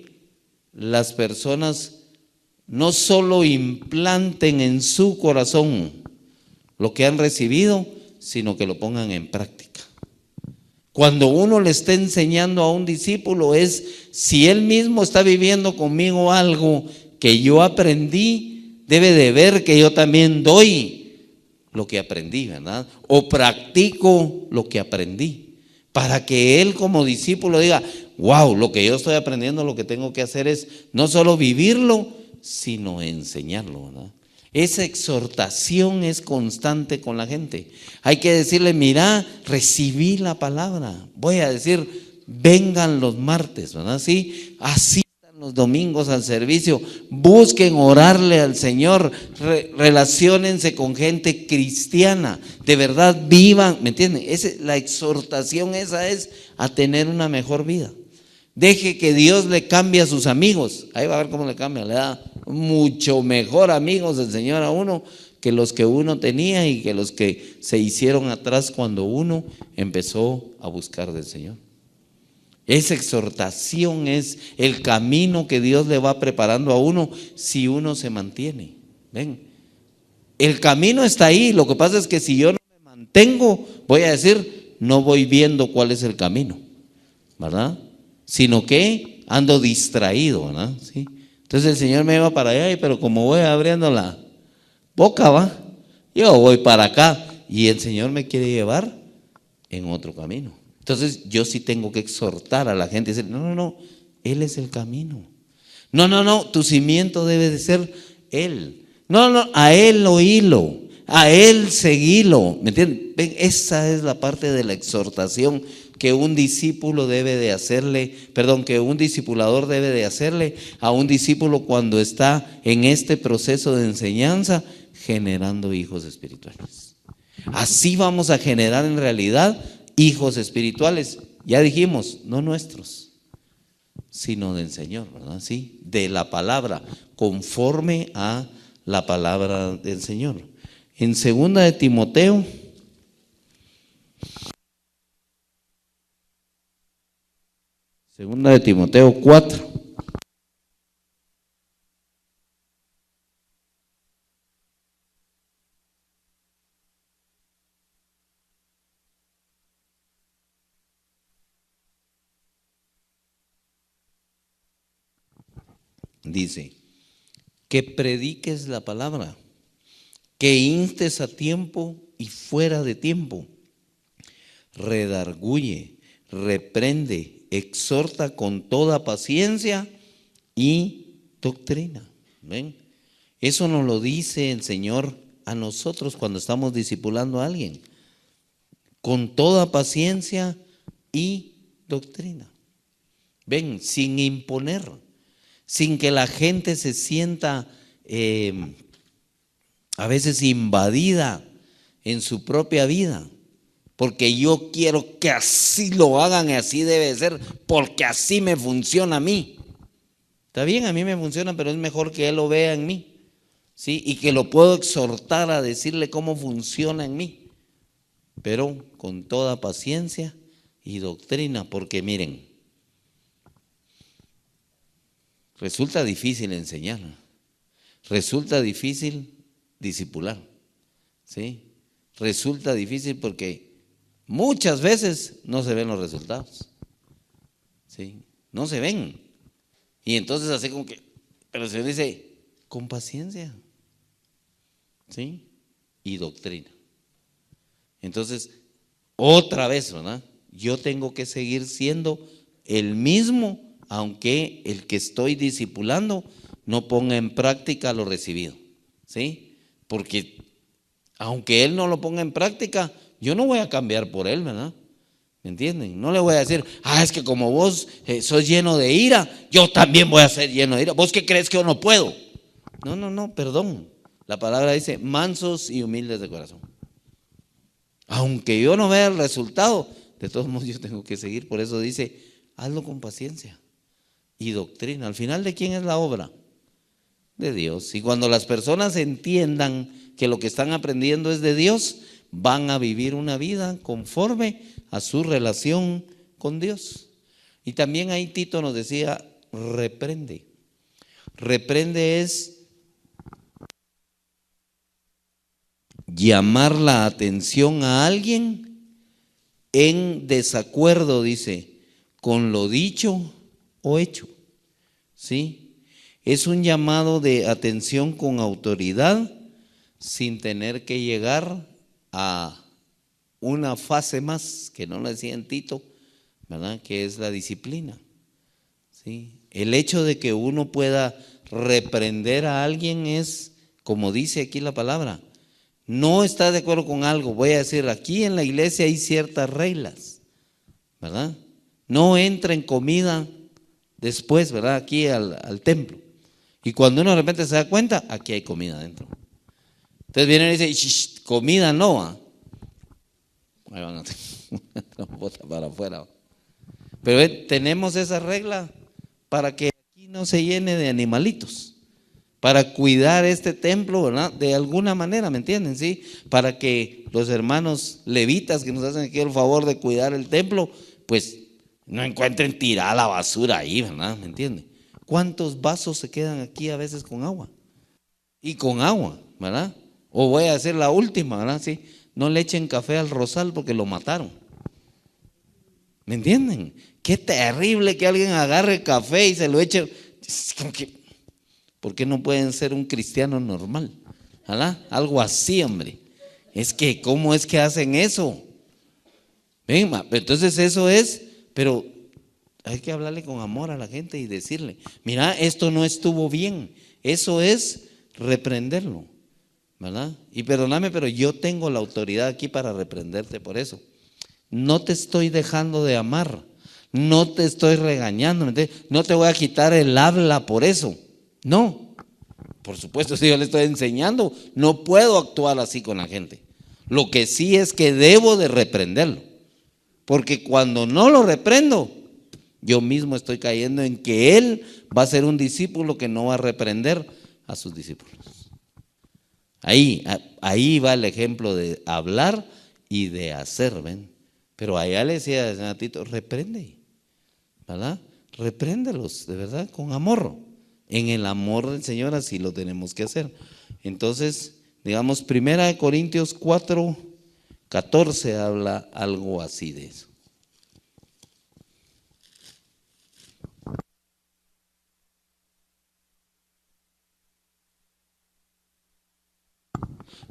las personas no solo implanten en su corazón lo que han recibido, sino que lo pongan en práctica. Cuando uno le está enseñando a un discípulo es si él mismo está viviendo conmigo algo que yo aprendí, debe de ver que yo también doy lo que aprendí, ¿verdad? O practico lo que aprendí, para que él como discípulo diga, wow, lo que yo estoy aprendiendo, lo que tengo que hacer es no solo vivirlo, sino enseñarlo, ¿verdad? Esa exhortación es constante con la gente. Hay que decirle, mira, recibí la palabra. Voy a decir, vengan los martes, ¿verdad? Sí, asistan los domingos al servicio, busquen orarle al Señor, relaciónense con gente cristiana, de verdad vivan, ¿me entienden? La exhortación esa es a tener una mejor vida. Deje que Dios le cambie a sus amigos. Ahí va a ver cómo le cambia. Le da mucho mejor amigos el Señor a uno que los que uno tenía y que los que se hicieron atrás cuando uno empezó a buscar del Señor. Esa exhortación es el camino que Dios le va preparando a uno si uno se mantiene. Ven, el camino está ahí. Lo que pasa es que si yo no me mantengo, voy a decir, no voy viendo cuál es el camino, ¿verdad? Sino que ando distraído, ¿verdad? ¿Sí? Entonces el Señor me lleva para allá, pero como voy abriendo la boca, va, yo voy para acá y el Señor me quiere llevar en otro camino. Entonces yo sí tengo que exhortar a la gente y decir, no, Él es el camino. No, tu cimiento debe de ser Él. No, a Él oílo, a Él seguilo. ¿Me entienden? Ven, esa es la parte de la exhortación que un discípulo debe de hacerle, que un discipulador debe de hacerle a un discípulo cuando está en este proceso de enseñanza generando hijos espirituales. Así vamos a generar en realidad hijos espirituales. Ya dijimos, no nuestros, sino del Señor, ¿verdad? Sí, de la palabra, conforme a la palabra del Señor. En 2 de Timoteo, Segunda de Timoteo 4. Dice, que prediques la palabra, que instes a tiempo y fuera de tiempo, redarguye, reprende, exhorta con toda paciencia y doctrina. ¿Ven? Eso nos lo dice el Señor a nosotros cuando estamos discipulando a alguien, con toda paciencia y doctrina. Ven, sin imponer, sin que la gente se sienta a veces invadida en su propia vida, porque yo quiero que así lo hagan y así debe ser, porque así me funciona a mí. Está bien, a mí me funciona, pero es mejor que él lo vea en mí, ¿sí? Y que lo puedo exhortar a decirle cómo funciona en mí, pero con toda paciencia y doctrina, porque miren, resulta difícil enseñar, resulta difícil discipular, ¿sí? Resulta difícil porque muchas veces no se ven los resultados, ¿sí? No se ven. Y entonces así como que, pero el Señor dice, con paciencia, ¿sí? Y doctrina. Entonces, otra vez, ¿verdad? Yo tengo que seguir siendo el mismo, aunque el que estoy discipulando no ponga en práctica lo recibido, ¿sí? Porque aunque él no lo ponga en práctica, yo no voy a cambiar por él, ¿verdad? ¿Me entienden? No le voy a decir, es que como vos sos lleno de ira, yo también voy a ser lleno de ira. ¿Vos qué crees que yo no puedo? No, perdón. La palabra dice, mansos y humildes de corazón. Aunque yo no vea el resultado, de todos modos yo tengo que seguir. Por eso dice, hazlo con paciencia y doctrina. Al final, ¿de quién es la obra? De Dios. Y cuando las personas entiendan que lo que están aprendiendo es de Dios, van a vivir una vida conforme a su relación con Dios. Y también ahí Tito nos decía, reprende. Reprende es llamar la atención a alguien en desacuerdo, dice, con lo dicho o hecho. ¿Sí? Es un llamado de atención con autoridad sin tener que llegar a una fase más, que no lo decía en Tito, ¿verdad? Que es la disciplina. ¿Sí? El hecho de que uno pueda reprender a alguien es, como dice aquí la palabra, no está de acuerdo con algo, voy a decir, aquí en la iglesia hay ciertas reglas, ¿verdad? No entra en comida después, ¿verdad? Aquí al templo. Y cuando uno de repente se da cuenta, aquí hay comida adentro. Entonces viene y dice, "Shh, comida no". Ahí van a bota para afuera. Pero tenemos esa regla para que aquí no se llene de animalitos, para cuidar este templo, ¿verdad? De alguna manera, ¿me entienden? ¿Sí? Para que los hermanos levitas que nos hacen aquí el favor de cuidar el templo, pues no encuentren tirada la basura ahí, ¿verdad? ¿Me entienden? ¿Cuántos vasos se quedan aquí a veces con agua? Y con agua, ¿verdad? O voy a hacer la última, ¿verdad? Sí, no le echen café al rosal porque lo mataron. ¿Me entienden? Qué terrible que alguien agarre café y se lo eche. Es como que, ¿por qué no pueden ser un cristiano normal? ¿Verdad? Algo así, hombre. Es que, ¿cómo es que hacen eso? Ven, entonces eso es, pero hay que hablarle con amor a la gente y decirle, mira, esto no estuvo bien. Eso es reprenderlo, ¿verdad? Y perdóname, pero yo tengo la autoridad aquí para reprenderte por eso. No te estoy dejando de amar, no te estoy regañando, no te voy a quitar el habla por eso. No, por supuesto, si yo le estoy enseñando, no puedo actuar así con la gente. Lo que sí es que debo de reprenderlo, porque cuando no lo reprendo, yo mismo estoy cayendo en que él va a ser un discípulo que no va a reprender a sus discípulos. Ahí va el ejemplo de hablar y de hacer, ¿ven? Pero allá le decía a Tito, reprende, ¿verdad? Repréndelos, de verdad, con amor. En el amor del Señor así lo tenemos que hacer. Entonces, digamos, 1 Corintios 4:14 habla algo así de eso.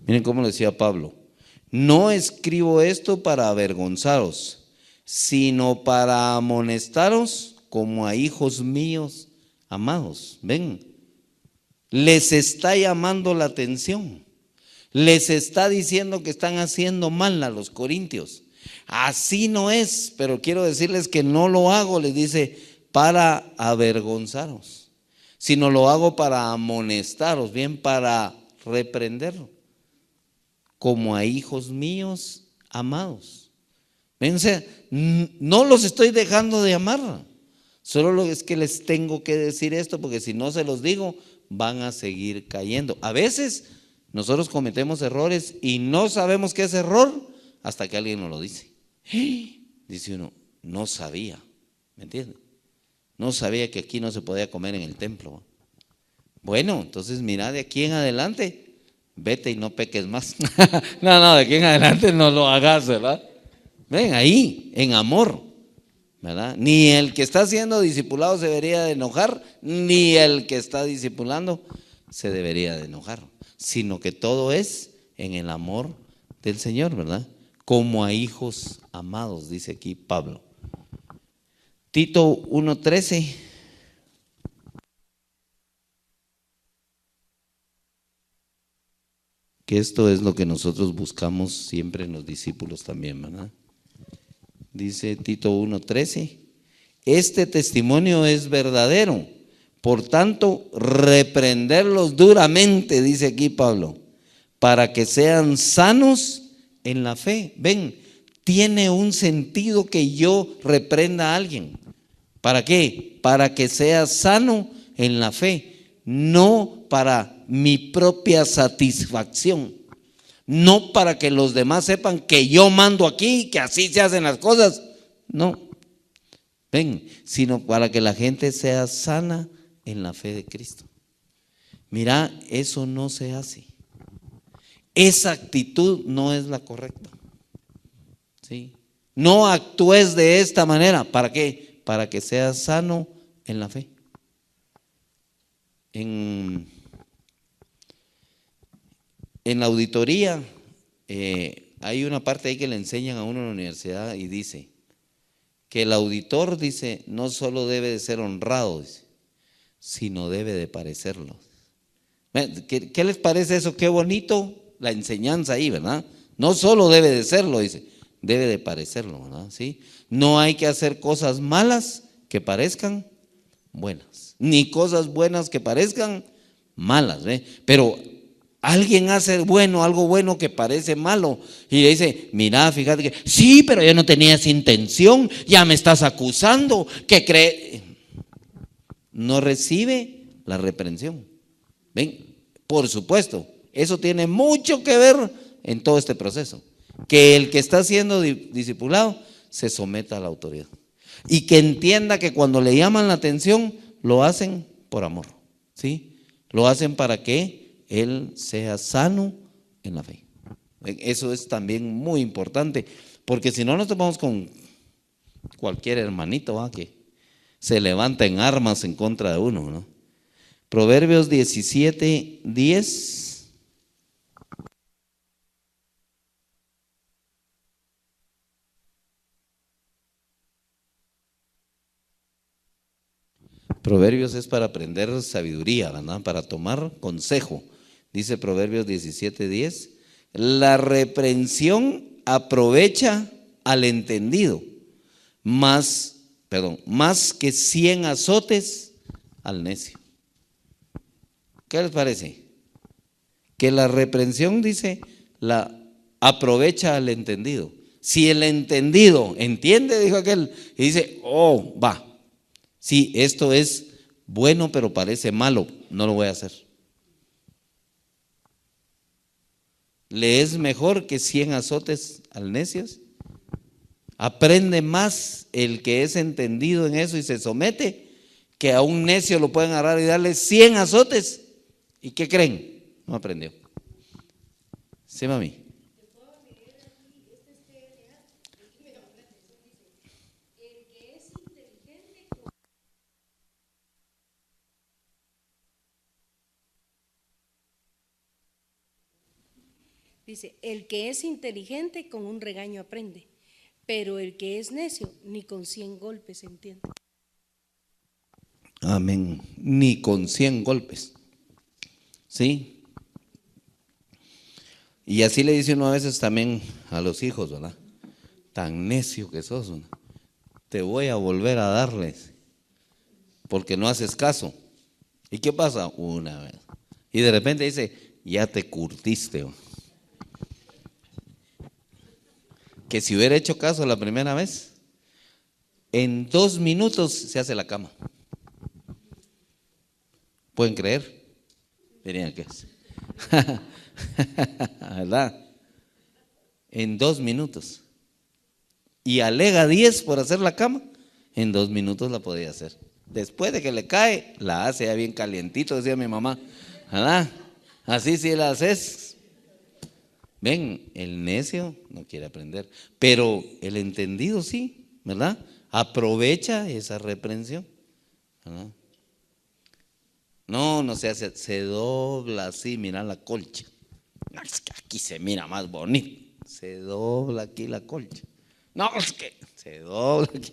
Miren cómo lo decía Pablo. No escribo esto para avergonzaros, sino para amonestaros como a hijos míos amados. Ven, les está llamando la atención. Les está diciendo que están haciendo mal a los corintios. Así no es, pero quiero decirles que no lo hago, les dice, para avergonzaros, sino lo hago para amonestaros, bien, para reprenderlo, como a hijos míos amados. Ven, o sea, no los estoy dejando de amar, solo es que les tengo que decir esto, porque si no se los digo, van a seguir cayendo. A veces nosotros cometemos errores y no sabemos qué es error hasta que alguien nos lo dice. Dice uno, no sabía, ¿me entiende? No sabía que aquí no se podía comer en el templo. Bueno, entonces mira, de aquí en adelante, vete y no peques más. No, de aquí en adelante no lo hagas, ¿verdad? Ven ahí, en amor, ¿verdad? Ni el que está siendo discipulado se debería de enojar, ni el que está discipulando se debería de enojar, sino que todo es en el amor del Señor, ¿verdad? Como a hijos amados, dice aquí Pablo. Tito 1:13. Que esto es lo que nosotros buscamos siempre en los discípulos también, ¿verdad? Dice Tito 1:13, este testimonio es verdadero, por tanto, reprenderlos duramente, dice aquí Pablo, para que sean sanos en la fe. Ven, tiene un sentido que yo reprenda a alguien. ¿Para qué? Para que sea sano en la fe, no para mi propia satisfacción, no para que los demás sepan que yo mando aquí, que así se hacen las cosas, no, ven, sino para que la gente sea sana en la fe de Cristo. Mira, eso no se hace. Esa actitud no es la correcta. ¿Sí? No actúes de esta manera. ¿Para qué? Para que seas sano en la fe. En la auditoría hay una parte ahí que le enseñan a uno en la universidad y dice que el auditor, dice, no solo debe de ser honrado, dice, sino debe de parecerlo. ¿Qué les parece eso? Qué bonito la enseñanza ahí, ¿verdad? No solo debe de serlo, dice, debe de parecerlo, ¿verdad? ¿Sí? No hay que hacer cosas malas que parezcan buenas, ni cosas buenas que parezcan malas, ¿ve? Pero alguien hace algo bueno que parece malo y le dice, mira, fíjate que sí, pero yo no tenía esa intención, ya me estás acusando, ¿qué cree? No recibe la reprensión. ¿Ven? Por supuesto, eso tiene mucho que ver en todo este proceso. Que el que está siendo discipulado se someta a la autoridad. Y que entienda que cuando le llaman la atención, lo hacen por amor. ¿Sí? Lo hacen para que él sea sano en la fe. Eso es también muy importante. Porque si no nos topamos con cualquier hermanito, ¿va? Que se levanta en armas en contra de uno, ¿no? Proverbios 17:10. Proverbios es para aprender sabiduría, ¿verdad? Para tomar consejo. Dice Proverbios 17:10. La reprensión aprovecha al entendido, más que 100 azotes al necio. ¿Qué les parece? Que la reprensión, dice, la aprovecha al entendido. Si el entendido entiende, dijo aquel, y dice, oh, va, sí, esto es bueno, pero parece malo, no lo voy a hacer. Le es mejor que 100 azotes al necio. Aprende más el que es entendido en eso y se somete, que a un necio lo pueden agarrar y darle 100 azotes. ¿Y qué creen? No aprendió. Sí, mami. Dice, el que es inteligente con un regaño aprende, pero el que es necio ni con 100 golpes entiende. Amén. Ni con 100 golpes. ¿Sí? Y así le dice uno a veces también a los hijos, ¿verdad? Tan necio que sos, ¿no? Te voy a volver a darles, porque no haces caso. ¿Y qué pasa? Una vez. Y de repente dice, ya te curtiste, ¿no? Que si hubiera hecho caso la primera vez, en 2 minutos se hace la cama. ¿Pueden creer? Dirían que es. ¿Verdad? En 2 minutos. Y alega 10 por hacer la cama, en 2 minutos la podía hacer. Después de que le cae, la hace ya bien calientito, decía mi mamá. ¿Verdad? Así sí la haces. Ven, el necio no quiere aprender, pero el entendido sí, ¿verdad? Aprovecha esa reprensión, ¿verdad? No se hace, se dobla así, mira la colcha. No, es que aquí se mira más bonito. Se dobla aquí la colcha. No, es que se dobla aquí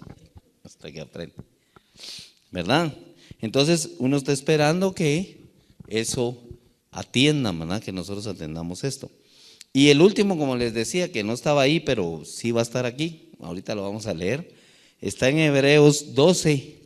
hasta que aprende, ¿verdad? Entonces uno está esperando que eso atienda, ¿verdad? Que nosotros atendamos esto. Y el último, como les decía, que no estaba ahí, pero sí va a estar aquí, ahorita lo vamos a leer, está en Hebreos 12,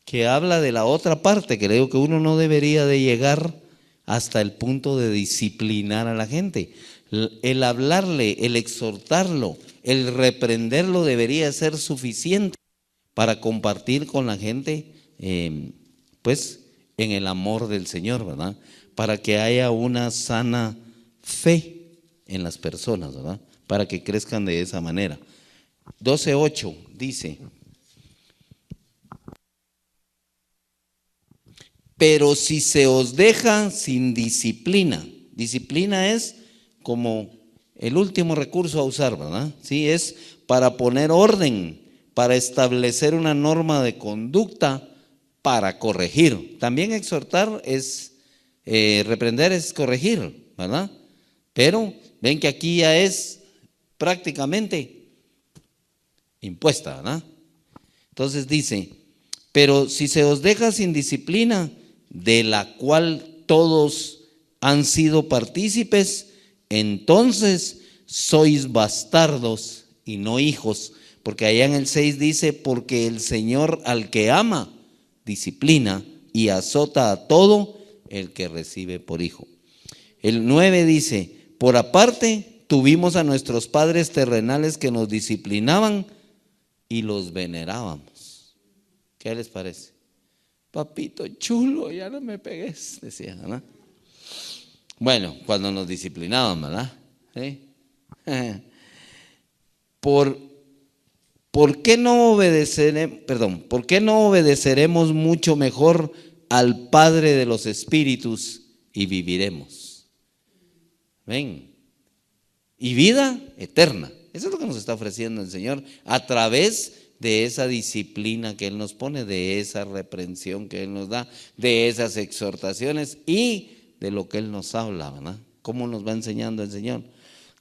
que habla de la otra parte, que le digo que uno no debería de llegar hasta el punto de disciplinar a la gente. El hablarle, el exhortarlo, el reprenderlo debería ser suficiente para compartir con la gente, pues, en el amor del Señor, ¿verdad? Para que haya una sana fe en las personas, ¿verdad? Para que crezcan de esa manera. 12:8 dice, pero si se os deja sin disciplina, disciplina es como el último recurso a usar, ¿verdad? Sí, es para poner orden, para establecer una norma de conducta, para corregir. También exhortar es, reprender es corregir, ¿verdad? Pero ven que aquí ya es prácticamente impuesta, ¿verdad? Entonces dice, pero si se os deja sin disciplina, de la cual todos han sido partícipes, entonces sois bastardos y no hijos, porque allá en el 6 dice, porque el Señor al que ama, disciplina y azota a todo el que recibe por hijo. El 9 dice, por aparte tuvimos a nuestros padres terrenales que nos disciplinaban y los venerábamos. ¿Qué les parece? Papito chulo, ya no me pegues, decía, ¿no? Bueno, cuando nos disciplinaban, ¿verdad? ¿Sí? ¿Por qué no obedeceremos mucho mejor al Padre de los Espíritus y viviremos? Ven, y vida eterna. Eso es lo que nos está ofreciendo el Señor a través de esa disciplina que Él nos pone, de esa reprensión que Él nos da, de esas exhortaciones y de lo que Él nos habla, ¿verdad? ¿Cómo nos va enseñando el Señor?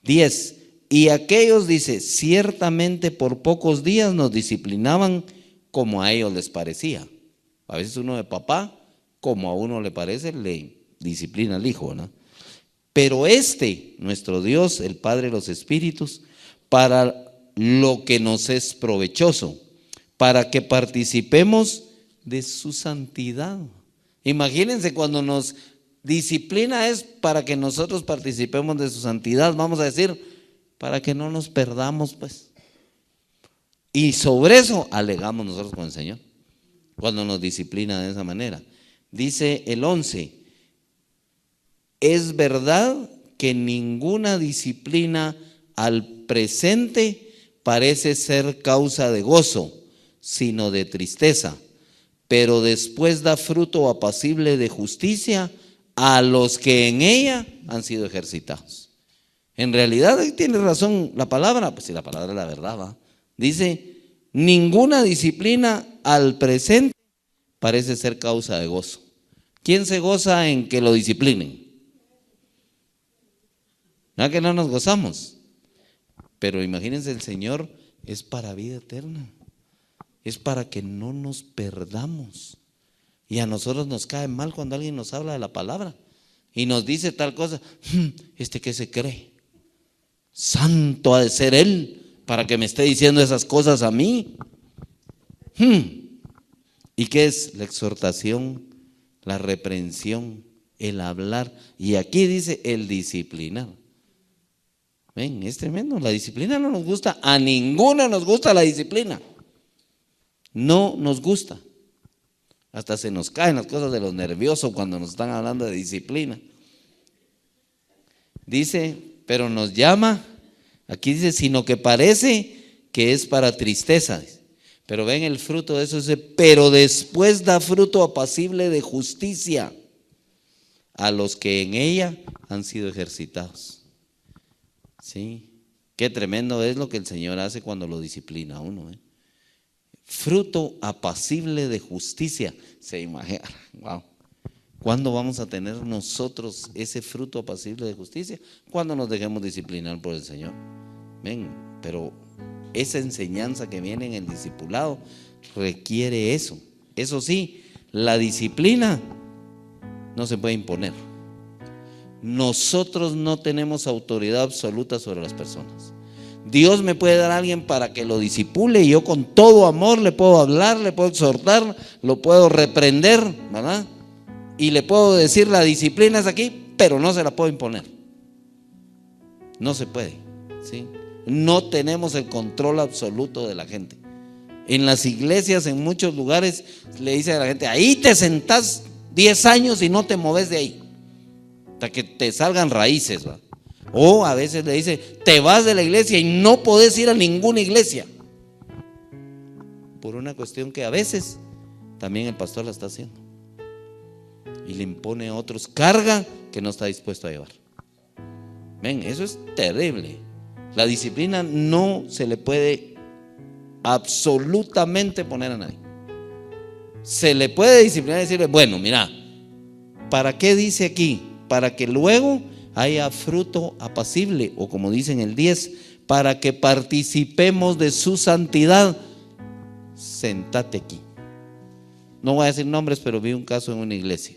10. Y aquellos, dice, ciertamente por pocos días nos disciplinaban como a ellos les parecía. A veces uno de papá, como a uno le parece, le disciplina al hijo, ¿no? Pero nuestro Dios, el Padre de los Espíritus, para lo que nos es provechoso, para que participemos de su santidad. Imagínense, cuando nos disciplina es para que nosotros participemos de su santidad, vamos a decir, para que no nos perdamos, pues. Y sobre eso alegamos nosotros con el Señor, cuando nos disciplina de esa manera. Dice el 11, es verdad que ninguna disciplina al presente parece ser causa de gozo, sino de tristeza, pero después da fruto apacible de justicia a los que en ella han sido ejercitados. En realidad tiene razón la palabra, pues si la palabra es la verdad, ¿va? Dice, ninguna disciplina al presente parece ser causa de gozo. ¿Quién se goza en que lo disciplinen? ¿No que no nos gozamos? Pero imagínense, el Señor es para vida eterna, es para que no nos perdamos. Y a nosotros nos cae mal cuando alguien nos habla de la palabra y nos dice tal cosa. ¿Qué se cree? Santo ha de ser él para que me esté diciendo esas cosas a mí. ¿Y qué es? La exhortación, la reprensión, el hablar. Y aquí dice el disciplinar. Ven, es tremendo. La disciplina no nos gusta. A ninguno nos gusta la disciplina. No nos gusta. Hasta se nos caen las cosas de los nerviosos cuando nos están hablando de disciplina. Dice, pero nos llama, aquí dice, sino que parece que es para tristeza. Pero ven el fruto de eso, dice, pero después da fruto apacible de justicia a los que en ella han sido ejercitados. ¿Sí? Qué tremendo es lo que el Señor hace cuando lo disciplina a uno, ¿eh? Fruto apacible de justicia. Se imagina, wow. ¿Cuándo vamos a tener nosotros ese fruto apacible de justicia? Cuando nos dejemos disciplinar por el Señor. Ven, pero esa enseñanza que viene en el discipulado requiere eso. Eso sí, la disciplina no se puede imponer. Nosotros no tenemos autoridad absoluta sobre las personas. Dios me puede dar a alguien para que lo discipule y yo con todo amor le puedo hablar, le puedo exhortar, lo puedo reprender, ¿verdad? Y le puedo decir, la disciplina es aquí, pero no se la puedo imponer. No se puede, ¿sí? No tenemos el control absoluto de la gente. En las iglesias, en muchos lugares, le dice a la gente, ahí te sentás 10 años y no te moves de ahí, hasta que te salgan raíces, ¿va? O a veces le dice, te vas de la iglesia y no podés ir a ninguna iglesia. Por una cuestión que a veces también el pastor la está haciendo. Y le impone a otros carga que no está dispuesto a llevar. Ven, eso es terrible. La disciplina no se le puede absolutamente poner a nadie. Se le puede disciplinar y decirle, bueno, mira, ¿para qué dice aquí? Para que luego haya fruto apacible, o como dice en el 10, para que participemos de su santidad. Sentate aquí. No voy a decir nombres, pero vi un caso en una iglesia.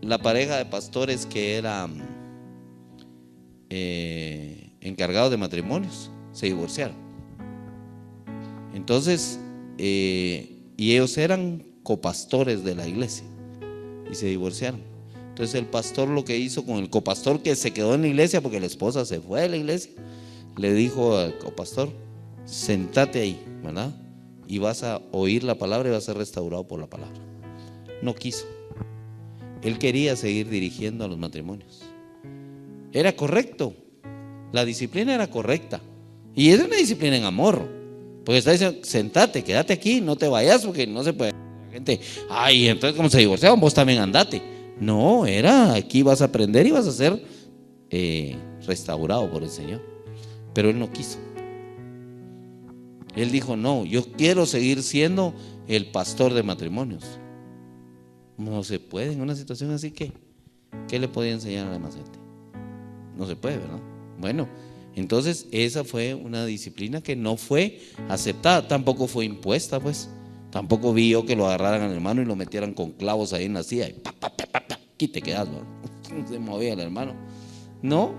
La pareja de pastores que eran encargados de matrimonios se divorciaron. Entonces, y ellos eran copastores de la iglesia y se divorciaron. Entonces el pastor lo que hizo con el copastor que se quedó en la iglesia, porque la esposa se fue de la iglesia, le dijo al copastor, sentate ahí, ¿verdad? Y vas a oír la palabra y vas a ser restaurado por la palabra. No quiso. Él quería seguir dirigiendo a los matrimonios. Era correcto. La disciplina era correcta. Y es una disciplina en amor. Porque está diciendo, sentate, quédate aquí, no te vayas, porque no se puede. La gente, ay, entonces como se divorciaron, vos también andate. No, era aquí vas a aprender y vas a ser restaurado por el Señor. Pero él no quiso. Él dijo, no, yo quiero seguir siendo el pastor de matrimonios. No se puede en una situación así. ¿Qué le podía enseñar a la demás gente? No se puede, ¿verdad? Bueno, entonces esa fue una disciplina que no fue aceptada, tampoco fue impuesta, pues. Tampoco vi yo que lo agarraran al hermano y lo metieran con clavos ahí en la silla y aquí te quedas, ¿no? Se movía el hermano. No,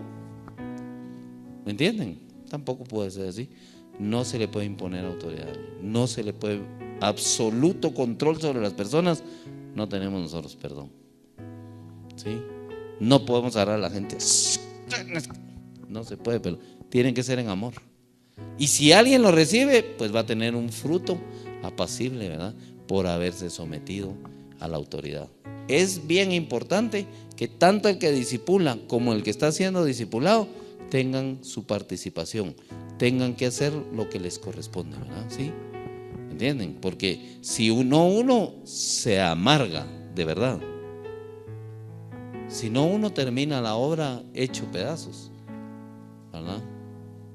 ¿me entienden? Tampoco puede ser así. No se le puede imponer autoridad, no se le puede absoluto control sobre las personas. No tenemos nosotros perdón, ¿sí? No podemos agarrar a la gente, no se puede, pero tienen que ser en amor. Y si alguien lo recibe, pues va a tener un fruto apacible, ¿verdad? Por haberse sometido a la autoridad. Es bien importante que tanto el que discipula como el que está siendo discipulado tengan su participación, tengan que hacer lo que les corresponde, ¿verdad? ¿Sí? ¿Entienden? Porque si uno se amarga de verdad, si no uno termina la obra hecho pedazos, ¿verdad?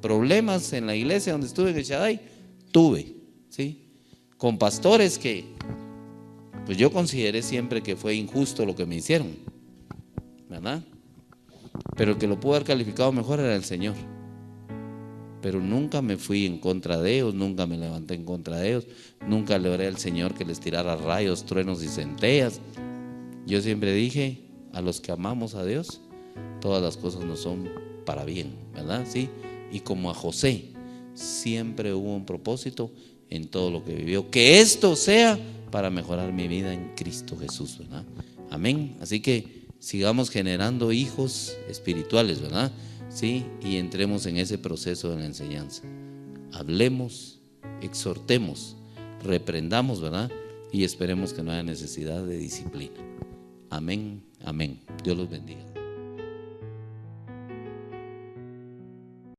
Problemas en la iglesia donde estuve en el Shaddai, tuve, ¿sí? Con pastores que pues yo consideré siempre que fue injusto lo que me hicieron, ¿verdad? Pero el que lo pudo haber calificado mejor era el Señor. Pero nunca me fui en contra de ellos, nunca me levanté en contra de ellos, nunca le oré al Señor que les tirara rayos, truenos y centellas. Yo siempre dije, a los que amamos a Dios, todas las cosas nos son para bien, ¿verdad? Sí. Y como a José, siempre hubo un propósito en todo lo que vivió, que esto sea para mejorar mi vida en Cristo Jesús, ¿verdad? Amén. Así que sigamos generando hijos espirituales, ¿verdad? Sí, y entremos en ese proceso de la enseñanza. Hablemos, exhortemos, reprendamos, ¿verdad? Y esperemos que no haya necesidad de disciplina. Amén, amén. Dios los bendiga.